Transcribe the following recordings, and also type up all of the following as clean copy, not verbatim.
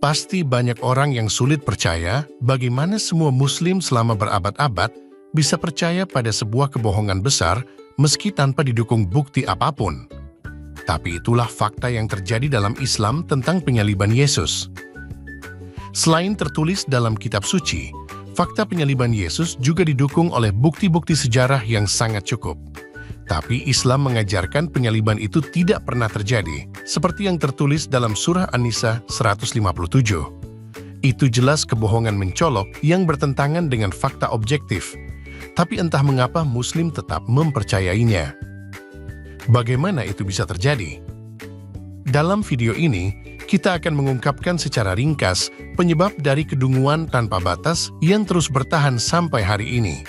Pasti banyak orang yang sulit percaya bagaimana semua Muslim selama berabad-abad bisa percaya pada sebuah kebohongan besar meski tanpa didukung bukti apapun. Tapi itulah fakta yang terjadi dalam Islam tentang penyaliban Yesus. Selain tertulis dalam kitab suci, fakta penyaliban Yesus juga didukung oleh bukti-bukti sejarah yang sangat cukup. Tapi Islam mengajarkan penyaliban itu tidak pernah terjadi, seperti yang tertulis dalam surah An-Nisa 157. Itu jelas kebohongan mencolok yang bertentangan dengan fakta objektif. Tapi entah mengapa Muslim tetap mempercayainya. Bagaimana itu bisa terjadi? Dalam video ini, kita akan mengungkapkan secara ringkas penyebab dari kedunguan tanpa batas yang terus bertahan sampai hari ini.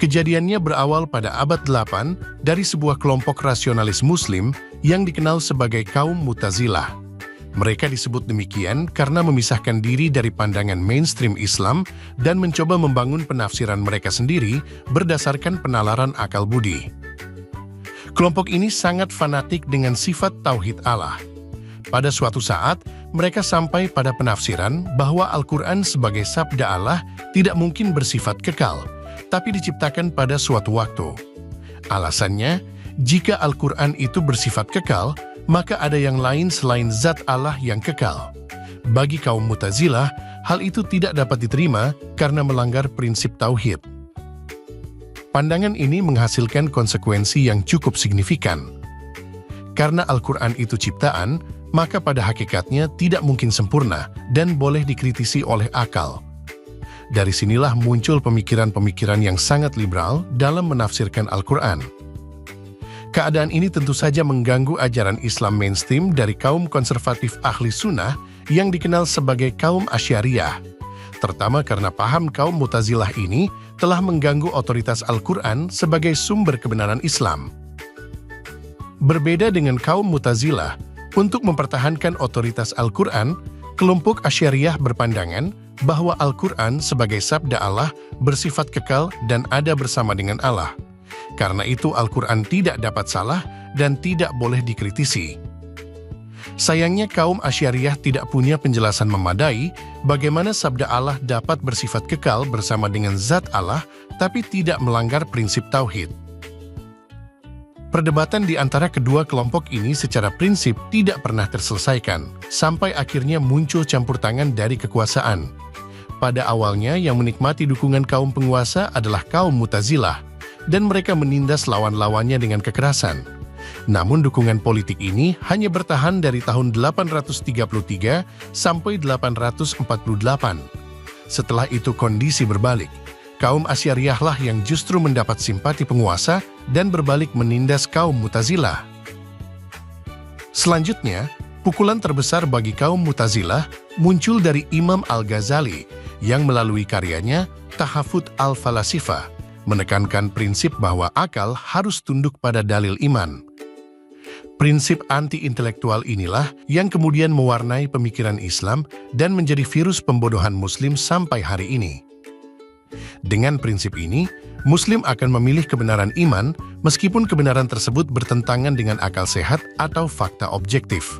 Kejadiannya berawal pada abad 8 dari sebuah kelompok rasionalis Muslim yang dikenal sebagai kaum Mu'tazilah. Mereka disebut demikian karena memisahkan diri dari pandangan mainstream Islam dan mencoba membangun penafsiran mereka sendiri berdasarkan penalaran akal budi. Kelompok ini sangat fanatik dengan sifat tauhid Allah. Pada suatu saat, mereka sampai pada penafsiran bahwa Al-Quran sebagai sabda Allah tidak mungkin bersifat kekal, tapi diciptakan pada suatu waktu. Alasannya, jika Al-Quran itu bersifat kekal, maka ada yang lain selain zat Allah yang kekal. Bagi kaum Mu'tazilah, hal itu tidak dapat diterima karena melanggar prinsip tauhid. Pandangan ini menghasilkan konsekuensi yang cukup signifikan. Karena Al-Quran itu ciptaan, maka pada hakikatnya tidak mungkin sempurna dan boleh dikritisi oleh akal. Dari sinilah muncul pemikiran-pemikiran yang sangat liberal dalam menafsirkan Al-Quran. Keadaan ini tentu saja mengganggu ajaran Islam mainstream dari kaum konservatif ahli sunnah yang dikenal sebagai kaum Asy'ariyah, terutama karena paham kaum Mu'tazilah ini telah mengganggu otoritas Al-Quran sebagai sumber kebenaran Islam. Berbeda dengan kaum Mu'tazilah, untuk mempertahankan otoritas Al-Quran, kelompok Asy'ariyah berpandangan bahwa Al-Quran sebagai sabda Allah bersifat kekal dan ada bersama dengan Allah. Karena itu Al-Quran tidak dapat salah dan tidak boleh dikritisi. Sayangnya kaum Asy'ariyah tidak punya penjelasan memadai bagaimana sabda Allah dapat bersifat kekal bersama dengan zat Allah tapi tidak melanggar prinsip tauhid. Perdebatan di antara kedua kelompok ini secara prinsip tidak pernah terselesaikan, sampai akhirnya muncul campur tangan dari kekuasaan. Pada awalnya yang menikmati dukungan kaum penguasa adalah kaum Mu'tazilah, dan mereka menindas lawan-lawannya dengan kekerasan. Namun dukungan politik ini hanya bertahan dari tahun 833 sampai 848. Setelah itu kondisi berbalik. Kaum Asy'ariyah lah yang justru mendapat simpati penguasa dan berbalik menindas kaum Mu'tazilah. Selanjutnya, pukulan terbesar bagi kaum Mu'tazilah muncul dari Imam Al-Ghazali yang melalui karyanya Tahafut Al-Falasifah menekankan prinsip bahwa akal harus tunduk pada dalil iman. Prinsip anti-intelektual inilah yang kemudian mewarnai pemikiran Islam dan menjadi virus pembodohan Muslim sampai hari ini. Dengan prinsip ini, Muslim akan memilih kebenaran iman meskipun kebenaran tersebut bertentangan dengan akal sehat atau fakta objektif.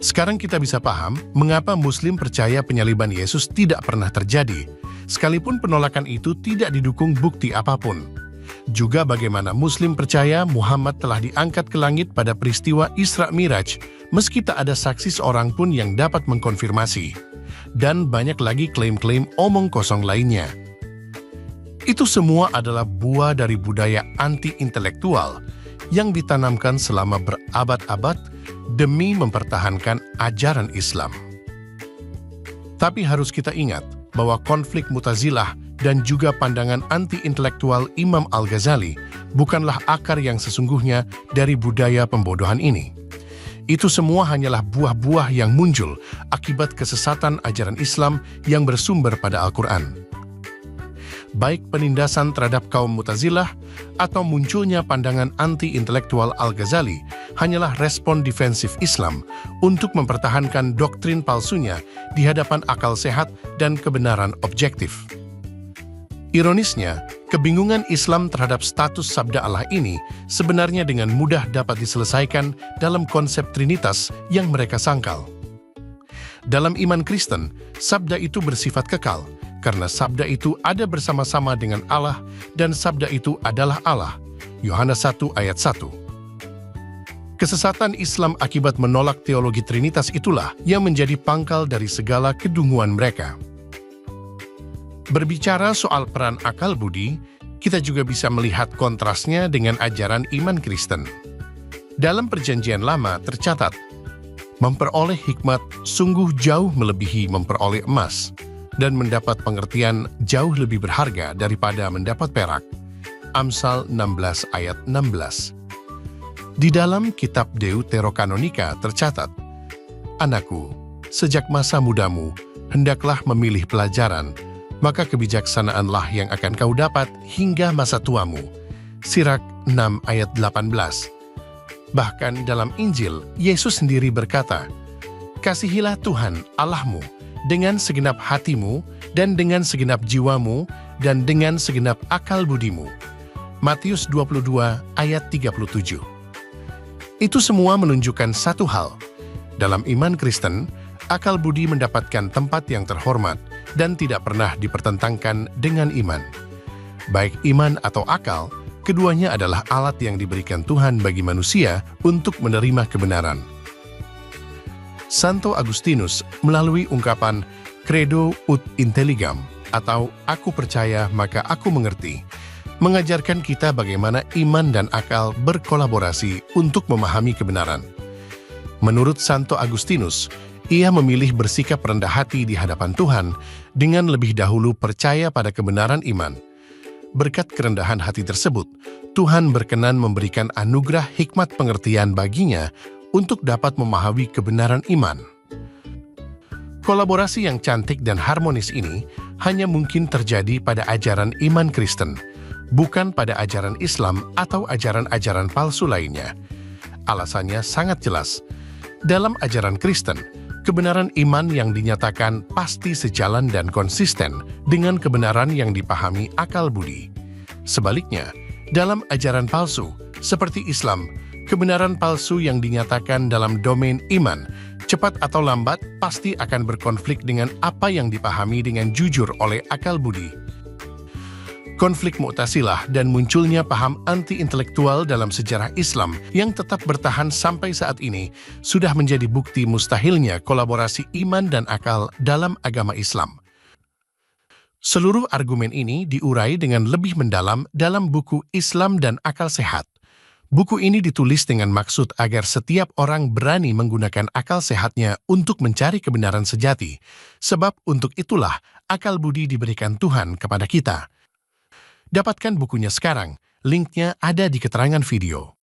Sekarang kita bisa paham mengapa Muslim percaya penyaliban Yesus tidak pernah terjadi, sekalipun penolakan itu tidak didukung bukti apapun. Juga bagaimana Muslim percaya Muhammad telah diangkat ke langit pada peristiwa Isra Miraj, meski tak ada saksi seorang pun yang dapat mengkonfirmasi. Dan banyak lagi klaim-klaim omong kosong lainnya. Itu semua adalah buah dari budaya anti-intelektual yang ditanamkan selama berabad-abad demi mempertahankan ajaran Islam. Tapi harus kita ingat bahwa konflik Mu'tazilah dan juga pandangan anti-intelektual Imam Al-Ghazali bukanlah akar yang sesungguhnya dari budaya pembodohan ini. Itu semua hanyalah buah-buah yang muncul akibat kesesatan ajaran Islam yang bersumber pada Al-Quran. Baik penindasan terhadap kaum Mu'tazilah atau munculnya pandangan anti-intelektual Al-Ghazali hanyalah respon defensif Islam untuk mempertahankan doktrin palsunya di hadapan akal sehat dan kebenaran objektif. Ironisnya, kebingungan Islam terhadap status sabda Allah ini sebenarnya dengan mudah dapat diselesaikan dalam konsep Trinitas yang mereka sangkal. Dalam iman Kristen, sabda itu bersifat kekal, karena sabda itu ada bersama-sama dengan Allah dan sabda itu adalah Allah. Yohanes 1 ayat 1. Kesesatan Islam akibat menolak teologi Trinitas itulah yang menjadi pangkal dari segala kedunguan mereka. Berbicara soal peran akal budi, kita juga bisa melihat kontrasnya dengan ajaran iman Kristen. Dalam Perjanjian Lama tercatat, memperoleh hikmat sungguh jauh melebihi memperoleh emas, dan mendapat pengertian jauh lebih berharga daripada mendapat perak. Amsal 16 ayat 16. Di dalam kitab Deuterokanonika tercatat, "Anakku, sejak masa mudamu, hendaklah memilih pelajaran, maka kebijaksanaanlah yang akan kau dapat hingga masa tuamu." Sirak 6 ayat 18. Bahkan dalam Injil, Yesus sendiri berkata, "Kasihilah Tuhan Allahmu dengan segenap hatimu dan dengan segenap jiwamu dan dengan segenap akal budimu." Matius 22 ayat 37. Itu semua menunjukkan satu hal. Dalam iman Kristen, akal budi mendapatkan tempat yang terhormat dan tidak pernah dipertentangkan dengan iman. Baik iman atau akal, keduanya adalah alat yang diberikan Tuhan bagi manusia untuk menerima kebenaran. Santo Agustinus melalui ungkapan Credo ut intelligam atau aku percaya maka aku mengerti, mengajarkan kita bagaimana iman dan akal berkolaborasi untuk memahami kebenaran. Menurut Santo Agustinus, ia memilih bersikap rendah hati di hadapan Tuhan dengan lebih dahulu percaya pada kebenaran iman. Berkat kerendahan hati tersebut, Tuhan berkenan memberikan anugerah hikmat pengertian baginya untuk dapat memahami kebenaran iman. Kolaborasi yang cantik dan harmonis ini hanya mungkin terjadi pada ajaran iman Kristen, bukan pada ajaran Islam atau ajaran-ajaran palsu lainnya. Alasannya sangat jelas. Dalam ajaran Kristen, kebenaran iman yang dinyatakan pasti sejalan dan konsisten dengan kebenaran yang dipahami akal budi. Sebaliknya, dalam ajaran palsu, seperti Islam, kebenaran palsu yang dinyatakan dalam domain iman, cepat atau lambat pasti akan berkonflik dengan apa yang dipahami dengan jujur oleh akal budi. Konflik Mu'tazilah dan munculnya paham anti-intelektual dalam sejarah Islam yang tetap bertahan sampai saat ini sudah menjadi bukti mustahilnya kolaborasi iman dan akal dalam agama Islam. Seluruh argumen ini diurai dengan lebih mendalam dalam buku Islam dan Akal Sehat. Buku ini ditulis dengan maksud agar setiap orang berani menggunakan akal sehatnya untuk mencari kebenaran sejati, sebab untuk itulah akal budi diberikan Tuhan kepada kita. Dapatkan bukunya sekarang, linknya ada di keterangan video.